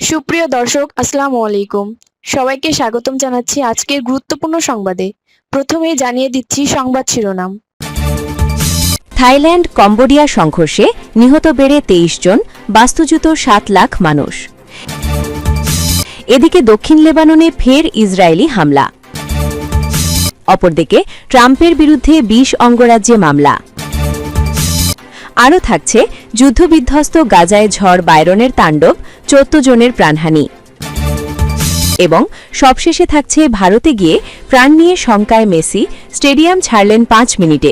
সুপ্রিয় দর্শক, আসসালামু আলাইকুম। সবাইকে স্বাগতম জানাচ্ছি আজকের গুরুত্বপূর্ণ সংবাদে। প্রথমেই জানিয়ে দিচ্ছি সংবাদ শিরোনাম। থাইল্যান্ড কম্বোডিয়া সংঘর্ষে নিহত বেড়ে 23 জন, বাস্তুচ্যুত 7 লাখ মানুষ। এদিকে দক্ষিণ লেবাননে ফের ইসরায়েলি হামলা। অপরদিকে ট্রাম্পের বিরুদ্ধে 20 অঙ্গরাজ্যে মামলা। আরও থাকছে যুদ্ধবিধ্বস্ত গাজায় ঝড় বাইরনের তাণ্ডব, 14 জনের প্রাণহানি। এবং সবশেষে থাকছে ভারতে গিয়ে প্রাণ নিয়ে শঙ্কায় মেসি, স্টেডিয়াম ছাড়লেন 5 মিনিটে।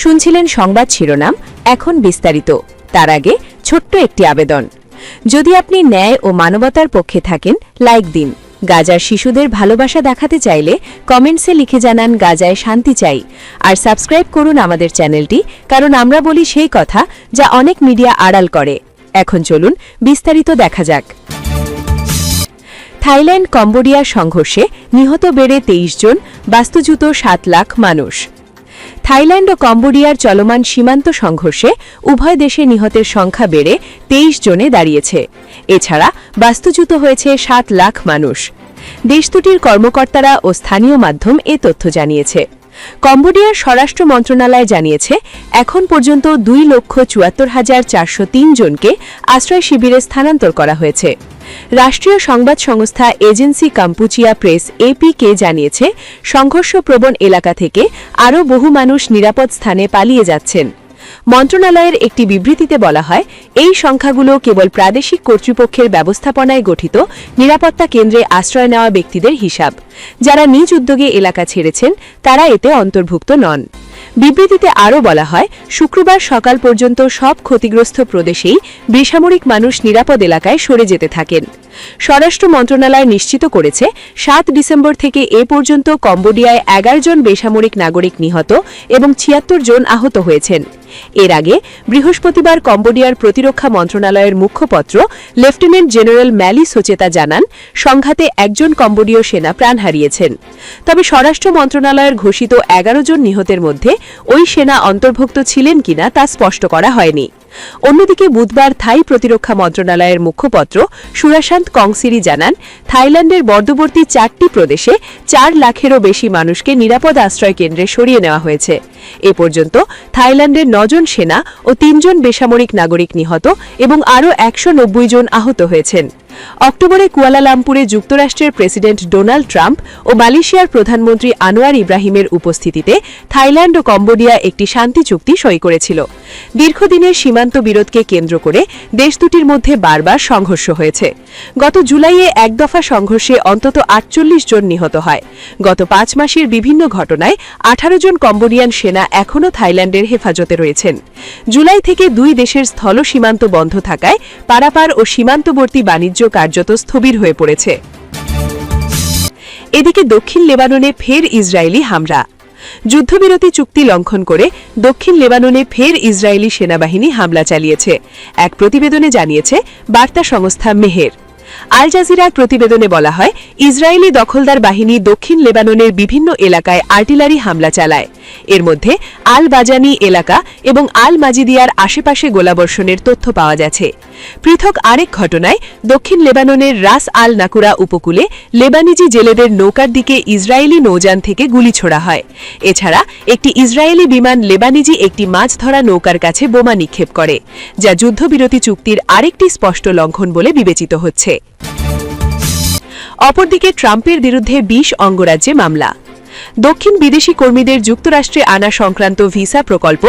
শুনছিলেন সংবাদ শিরোনাম, এখন বিস্তারিত। তার আগে ছোট্ট একটি আবেদন। যদি আপনি ন্যায় ও মানবতার পক্ষে থাকেন, লাইক দিন। গাজার শিশুদের ভালোবাসা দেখাতে চাইলে কমেন্টসে লিখে জানান গাজায় শান্তি চাই। আর সাবস্ক্রাইব করুন আমাদের চ্যানেলটি, কারণ আমরা বলি সেই কথা যা অনেক মিডিয়া আড়াল করে। এখন চলুন বিস্তারিত দেখা যাক। থাইল্যান্ড কম্বোডিয়ার সংঘর্ষে নিহত বেড়ে 23 জন, বাস্তুচ্যুত 7 লাখ মানুষ। থাইল্যান্ড ও কম্বোডিয়ার চলমান সীমান্ত সংঘর্ষে উভয় দেশে নিহতের সংখ্যা বেড়ে 23 জনে দাঁড়িয়েছে। এছাড়া বাস্তুচ্যুত হয়েছে 7 লাখ মানুষ। দেশ দুটির কর্মকর্তারা ও স্থানীয় মাধ্যম এ তথ্য জানিয়েছে। কম্বোডিয়ার স্বরাষ্ট্র মন্ত্রণালয় জানিয়েছে, এখন পর্যন্ত 2,74,403 জনকে আশ্রয় শিবিরে স্থানান্তর করা হয়েছে। রাষ্ট্রীয় সংবাদ সংস্থা এজেন্সি কাম্পুচিয়া প্রেস এপিকে জানিয়েছে, সংঘর্ষপ্রবণ এলাকা থেকে আরও বহু মানুষ নিরাপদ স্থানে পালিয়ে যাচ্ছেন। মন্ত্রণালয়ের একটি বিবৃতিতে বলা হয়, এই সংখ্যাগুলো কেবল প্রাদেশিক কর্তৃপক্ষের ব্যবস্থাপনায় গঠিত নিরাপত্তা কেন্দ্রে আশ্রয় নেওয়া ব্যক্তিদের হিসাব। যারা নিজ উদ্যোগে এলাকা ছেড়েছেন তারা এতে অন্তর্ভুক্ত নন। বিবৃতিতে আরও বলা হয়, শুক্রবার সকাল পর্যন্ত সব ক্ষতিগ্রস্ত প্রদেশেই বেসামরিক মানুষ নিরাপদ এলাকায় সরে যেতে থাকেন। স্বরাষ্ট্র মন্ত্রণালয় নিশ্চিত করেছে, 7 ডিসেম্বর থেকে এ পর্যন্ত কম্বোডিয়ায় 11 জন বেসামরিক নাগরিক নিহত এবং 76 জন আহত হয়েছেন। এর আগে বৃহস্পতিবার কম্বোডিয়ার প্রতিরক্ষা মন্ত্রণালয়ের মুখপাত্র লেফটেন্যান্ট জেনারেল ম্যালি সোচেতা জানান, সংঘাতে 1 জন কম্বোডীয় সেনা প্রাণ হারিয়েছেন। তবে স্বরাষ্ট্র মন্ত্রণালয়ের ঘোষিত 11 জন নিহতের মধ্যে ওই সেনা অন্তর্ভুক্ত ছিলেন কিনা তা স্পষ্ট করা হয়নি। অন্যদিকে বুধবার থাই প্রতিরক্ষা মন্ত্রণালয়ের মুখপাত্র সুরাশান্ত কংসিরি জানান, থাইল্যান্ডের বর্ডারবর্তী 4টি প্রদেশে 4 লাখেরও বেশি মানুষকে নিরাপদ আশ্রয় কেন্দ্রে সরিয়ে নেওয়া হয়েছে। এ পর্যন্ত থাইল্যান্ডের 9 জন সেনা ও 3 জন বেসামরিক নাগরিক নিহত এবং আরও 190 জন আহত হয়েছেন। অক্টোবরে কুয়ালালামপুরে যুক্তরাষ্ট্রের প্রেসিডেন্ট ডোনাল্ড ট্রাম্প ও মালয়েশিয়ার প্রধানমন্ত্রী আনোয়ার ইব্রাহিমের উপস্থিতিতে থাইল্যান্ড ও কম্বোডিয়া একটি শান্তি চুক্তি সই করেছিল। দীর্ঘদিনের সীমান্ত বিরোধকে কেন্দ্র করে দেশ দুটির মধ্যে বারবার সংঘর্ষ হয়েছে। গত জুলাইয়ে এক দফা সংঘর্ষে অন্তত 48 জন নিহত হয়। গত 5 মাসের বিভিন্ন ঘটনায় 18 জন কম্বোডিয়ান সেনা এখনও থাইল্যান্ডের হেফাজতে রয়েছেন। জুলাই থেকে দুই দেশের স্থল সীমান্ত বন্ধ থাকায় পারাপার ও সীমান্তবর্তী বাণিজ্য কার্যত স্থবির হয়ে পড়েছে। এদিকে দক্ষিণ লেবাননে ফের ইসরায়েলি হামলা। যুদ্ধবিরতি চুক্তি লঙ্ঘন করে দক্ষিণ লেবাননে ফের ইসরায়েলি সেনাবাহিনী হামলা চালিয়েছে, এক প্রতিবেদনে জানিয়েছে বার্তা সংস্থা মেহের। আল জাজিরার প্রতিবেদনে বলা হয়, ইসরায়েলি দখলদার বাহিনী দক্ষিণ লেবাননের বিভিন্ন এলাকায় আর্টিলারি হামলা চালায়। এর মধ্যে আল বাজানি এলাকা এবং আল মাজিদিয়ার আশেপাশে গোলাবর্ষণের তথ্য পাওয়া গেছে। পৃথক আরেক ঘটনায় দক্ষিণ লেবাননের রাস আল নাকুরা উপকূলে লেবানিজি জেলেদের নৌকার দিকে ইসরায়েলি নৌযান থেকে গুলি ছোড়া হয়। এছাড়া একটি ইসরায়েলি বিমান লেবানিজি একটি মাছ ধরা নৌকার কাছে বোমা নিক্ষেপ করে, যা যুদ্ধবিরতি চুক্তির আরেকটি স্পষ্ট লঙ্ঘন বলে বিবেচিত হচ্ছে। অপরদিকে ট্রাম্পের বিরুদ্ধে 20 অঙ্গরাজ্যে মামলা। দক্ষিণ বিদেশি কর্মীদের যুক্তরাষ্ট্রে আনা সংক্রান্ত ভিসা প্রকল্প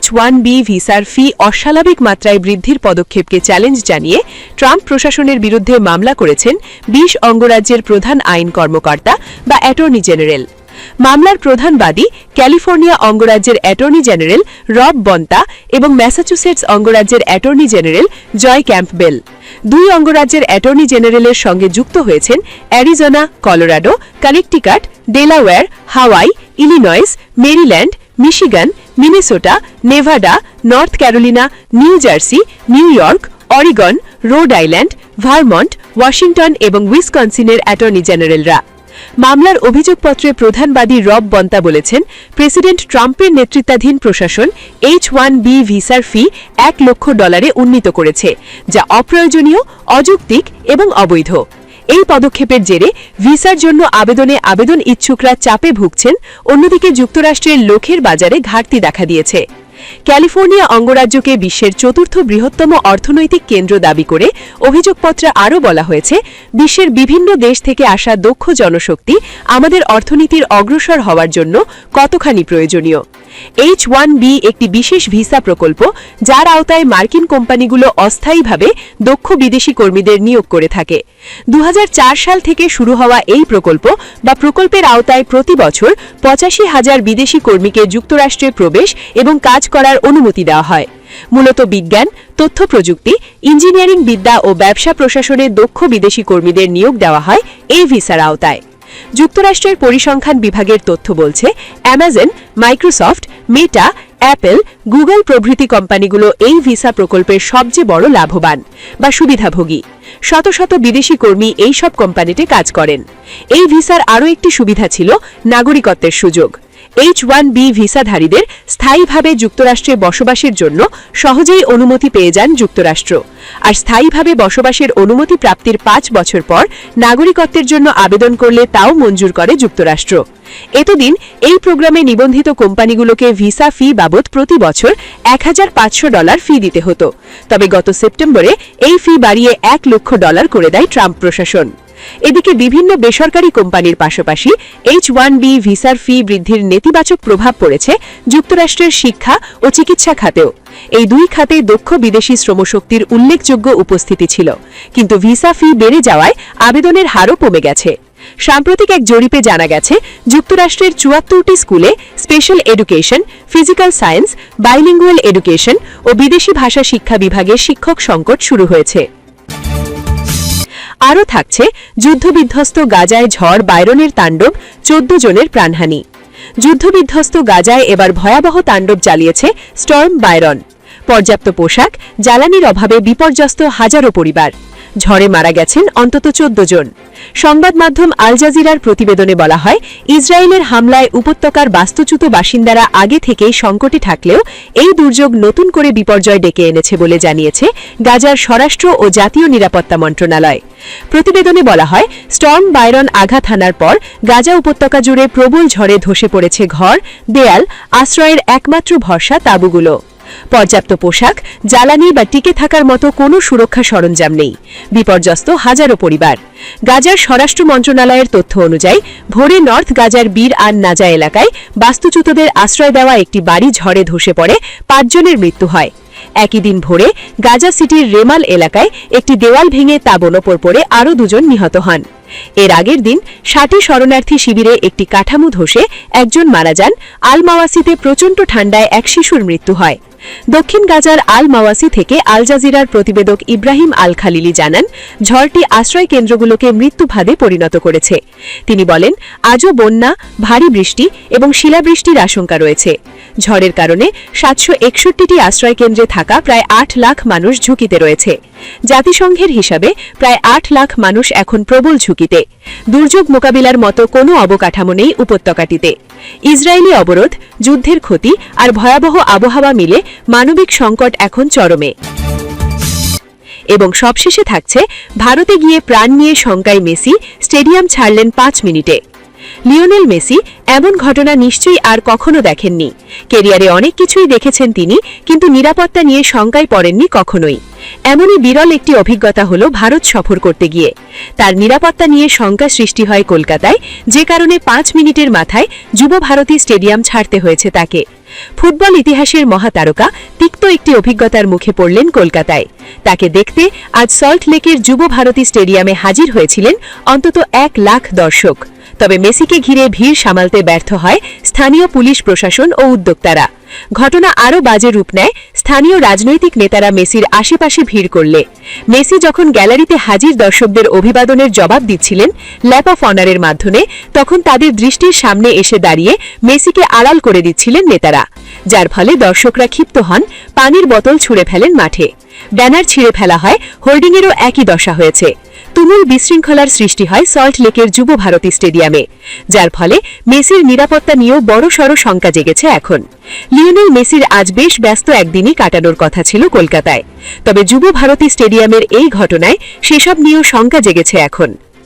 H-1B ভিসার ফি অস্বাভাবিক মাত্রায় বৃদ্ধির পদক্ষেপকে চ্যালেঞ্জ জানিয়ে ট্রাম্প প্রশাসনের বিরুদ্ধে মামলা করেছেন 20 অঙ্গরাজ্যের প্রধান আইন কর্মকর্তা বা অ্যাটর্নি জেনারেল। মামলার প্রধান বাদী ক্যালিফোর্নিয়া অঙ্গরাজ্যের অ্যাটর্নি জেনারেল রব বন্তা এবং ম্যাসাচুসেটস অঙ্গরাজ্যের অ্যাটর্নি জেনারেল জয় ক্যাম্পবেল। দুই অঙ্গরাজ্যের অ্যাটর্নি জেনারেলের সঙ্গে যুক্ত হয়েছেন Arizona, Colorado, Connecticut, Delaware, Hawaii, Illinois, Maryland, Michigan, Minnesota, Nevada, North Carolina, New Jersey, New York, Oregon, Rhode Island, Vermont, Washington এবং উইসকনসিনের অ্যাটর্নি জেনারেলরা। মামলার অভিযোগপত্রে প্রধানবাদী রব বন্তা বলেছেন, প্রেসিডেন্ট ট্রাম্পের নেতৃত্বাধীন প্রশাসন H-1B ভিসার ফি $1,00,000 উন্নীত করেছে, যা অপ্রয়োজনীয়, অযৌক্তিক এবং অবৈধ। এই পদক্ষেপের জেরে ভিসার জন্য আবেদন ইচ্ছুকরা চাপে ভুগছেন, অন্যদিকে যুক্তরাষ্ট্রের লোকের বাজারে ঘাটতি দেখা দিয়েছে। ক্যালিফোর্নিয়া অঙ্গরাজ্যকে বিশ্বের চতুর্থ বৃহত্তম অর্থনৈতিক কেন্দ্র দাবি করে অভিযোগপত্রে আরও বলা হয়েছে, বিশ্বের বিভিন্ন দেশ থেকে আসা দক্ষ জনশক্তি আমাদের অর্থনীতির অগ্রসর হওয়ার জন্য কতখানি প্রয়োজনীয়। H-1B একটি বিশেষ ভিসা প্রকল্প, যার আওতায় মার্কিন কোম্পানিগুলো অস্থায়ীভাবে দক্ষ বিদেশি কর্মীদের নিয়োগ করে থাকে। 2004 সাল থেকে শুরু হওয়া এই প্রকল্পের আওতায় প্রতি বছর 85,000 বিদেশি কর্মীকে যুক্তরাষ্ট্রে প্রবেশ এবং কাজ করার অনুমতি দেওয়া হয়। মূলত বিজ্ঞান, তথ্য প্রযুক্তি, ইঞ্জিনিয়ারিং বিদ্যা ও ব্যবসা প্রশাসনে দক্ষ বিদেশি কর্মীদের নিয়োগ দেওয়া হয় এই ভিসার আওতায়। যুক্তরাষ্ট্রের পরিসংখ্যান বিভাগের তথ্য বলছে, অ্যামাজন, মাইক্রোসফট, মেটা, অ্যাপল, গুগল প্রভৃতি কোম্পানিগুলো এই ভিসা প্রকল্পের সবচেয়ে বড় লাভবান বা সুবিধাভোগী। শত শত বিদেশি কর্মী এই সব কোম্পানিতে কাজ করেন। এই ভিসার আরও একটি সুবিধা ছিল নাগরিকত্বের সুযোগ। H-1B ভিসাধারীদের স্থায়ীভাবে যুক্তরাষ্ট্রে বসবাসের জন্য সহজেই অনুমতি পেয়ে যান যুক্তরাষ্ট্র, আর স্থায়ীভাবে বসবাসের অনুমতি প্রাপ্তির 5 বছর পর নাগরিকত্বের জন্য আবেদন করলে তাও মঞ্জুর করে যুক্তরাষ্ট্র। এতদিন এই প্রোগ্রামে নিবন্ধিত কোম্পানিগুলোকে ভিসা ফি বাবদ প্রতি বছর $1,500 ফি দিতে হতো, তবে গত সেপ্টেম্বরে এই ফি বাড়িয়ে $1,00,000 করে দেয় ট্রাম্প প্রশাসন। এদিকে বিভিন্ন বেসরকারি কোম্পানির পাশাপাশি H-1B ভিসার ফি বৃদ্ধির নেতিবাচক প্রভাব পড়েছে যুক্তরাষ্ট্রের শিক্ষা ও চিকিৎসা খাতেও। এই দুই খাতে দক্ষ বিদেশি শ্রমশক্তির উল্লেখযোগ্য উপস্থিতি ছিল, কিন্তু ভিসা ফি বেড়ে যাওয়ায় আবেদনের হারও কমে গেছে। সাম্প্রতিক এক জরিপে জানা গেছে, যুক্তরাষ্ট্রের 74টি স্কুলে special education, physical science, bilingual education ও বিদেশি ভাষা শিক্ষা বিভাগে শিক্ষক সংকট শুরু হয়েছে। আরও থাকছে যুদ্ধবিধ্বস্ত গাজায় ঝড় বাইরনের তাণ্ডব, 14 জনের প্রাণহানি। যুদ্ধবিধ্বস্ত গাজায় এবার ভয়াবহ তাণ্ডব চালিয়েছে স্টর্ম বাইরন। পর্যাপ্ত পোশাক, জ্বালানির অভাবে বিপর্যস্ত হাজারো পরিবার। ঝড়ে মারা গেছেন অন্তত 14 জন। সংবাদ মাধ্যম আল জাজিরার প্রতিবেদনে বলা হয়, ইসরায়েলের হামলায় উপত্যকার বাস্তুচ্যুত বাসিন্দারা আগে থেকেই সংকটে থাকলেও এই দুর্যোগ নতুন করে বিপর্যয় ডেকে এনেছে বলে জানিয়েছে গাজার স্বরাষ্ট্র ও জাতীয় নিরাপত্তা মন্ত্রণালয়। প্রতিবেদনে বলা হয়, স্টর্ম বাইরন আঘাত হানার পর গাজা উপত্যকা জুড়ে প্রবল ঝড়ে ধসে পড়েছে ঘর, দেয়াল, আশ্রয়ের একমাত্র ভরসা তাঁবুগুলো। পর্যাপ্ত পোশাক, জ্বালানি বা টিকে থাকার মতো কোনো সুরক্ষা সরঞ্জাম নেই। বিপর্যস্ত হাজারো পরিবার। গাজার স্বরাষ্ট্র মন্ত্রণালয়ের তথ্য অনুযায়ী ভোরে নর্থ গাজার বীর আন নাজা এলাকায় বাস্তুচ্যুতদের আশ্রয় দেওয়া একটি বাড়ি ঝড়ে ধসে পড়ে 5 জনের মৃত্যু হয়। একই দিন ভোরে গাজা সিটির রেমাল এলাকায় একটি দেওয়াল ভেঙে তাঁবুর ওপর পড়ে আরও 2 জন নিহত হন। এর আগের দিন 60 শরণার্থী শিবিরে একটি কাঠামো ধসে 1 জন মারা যান। আল মাওয়াসিতে প্রচণ্ড ঠান্ডায় এক শিশুর মৃত্যু হয়। দক্ষিণ গাজার আল মাওয়াসি থেকে আল জাজিরার প্রতিবেদক ইব্রাহিম আল খালিলি জানান, ঝড়টি আশ্রয় কেন্দ্রগুলোকে মৃত্যুফাঁদে পরিণত করেছে। তিনি বলেন, আজও বন্যা, ভারী বৃষ্টি এবং শিলাবৃষ্টির আশঙ্কা রয়েছে। ঝড়ের কারণে 761টি আশ্রয় কেন্দ্রে থাকা প্রায় 8 লাখ মানুষ ঝুঁকিতে রয়েছে। জাতিসংঘের হিসাবে প্রায় 8 লাখ মানুষ এখন প্রবল ঝুঁকিতে। দুর্যোগ মোকাবিলার মতো কোনো অবকাঠামো নেই উপত্যকাটিতে। ইসরায়েলি অবরোধ, যুদ্ধের ক্ষতি আর ভয়াবহ আবহাওয়া মিলে মানবিক সংকট এখন চরমে। এবং সবশেষে থাকছে, ভারতে গিয়ে প্রাণ নিয়ে শঙ্কায় মেসি, স্টেডিয়াম ছাড়লেন 5 মিনিটে। লিওনেল মেসি এমন ঘটনা নিশ্চয়ই আর কখনো দেখেননি। কেরিয়ারে অনেক কিছুই দেখেছেন তিনি, কিন্তু নিরাপত্তা নিয়ে শঙ্কায় পড়েননি কখনোই। এমনই বিরল একটি অভিজ্ঞতা হলো ভারত সফর করতে গিয়ে। তার নিরাপত্তা নিয়ে শঙ্কা সৃষ্টি হয় কলকাতায়, যে কারণে 5 মিনিটের মাথায় যুব ভারতী স্টেডিয়াম ছাড়তে হয়েছে তাকে। ফুটবল ইতিহাসের মহাতারকা তিক্ত একটি অভিজ্ঞতার মুখে পড়লেন কলকাতায়। তাকে দেখতে আজ সল্ট লেকের যুব ভারতী স্টেডিয়ামে হাজির হয়েছিলেন অন্তত 1 লাখ দর্শক। তবে মেসিকে ঘিরে ভিড় সামালতে ব্যর্থ হয় স্থানীয় পুলিশ প্রশাসন ও উদ্যোক্তারা। ঘটনা আরও বাজে রূপ নেয় স্থানীয় রাজনৈতিক নেতারা মেসির আশেপাশে ভিড় করলে। মেসি যখন গ্যালারিতে হাজির দর্শকদের অভিবাদনের জবাব দিচ্ছিলেন ল্যাপ অফ অনারের মাধ্যমে, তখন তাদের দৃষ্টির সামনে এসে দাঁড়িয়ে মেসিকে আড়াল করে দিচ্ছিলেন নেতারা, যার ফলে দর্শকরা ক্ষিপ্ত হন, পানির বোতল ছুঁড়ে ফেলেন মাঠে। ব্যানার ছিঁড়ে ফেলা হয়, হোর্ডিংয়েরও একই দশা হয়েছে। তুমুল বিশৃঙ্খলার সৃষ্টি হয় সল্ট লেকের যুব ভারতী স্টেডিয়ামে, যার ফলে মেসির নিরাপত্তা নিয়েও বড়সড় শঙ্কা জেগেছে এখন। লিওনেল মেসির আজ বেশ ব্যস্ত একদিনই কাটানোর কথা ছিল কলকাতায়, তবে যুব ভারতী স্টেডিয়ামের এই ঘটনায় সেসব নিয়েও শঙ্কা জেগেছে এখন।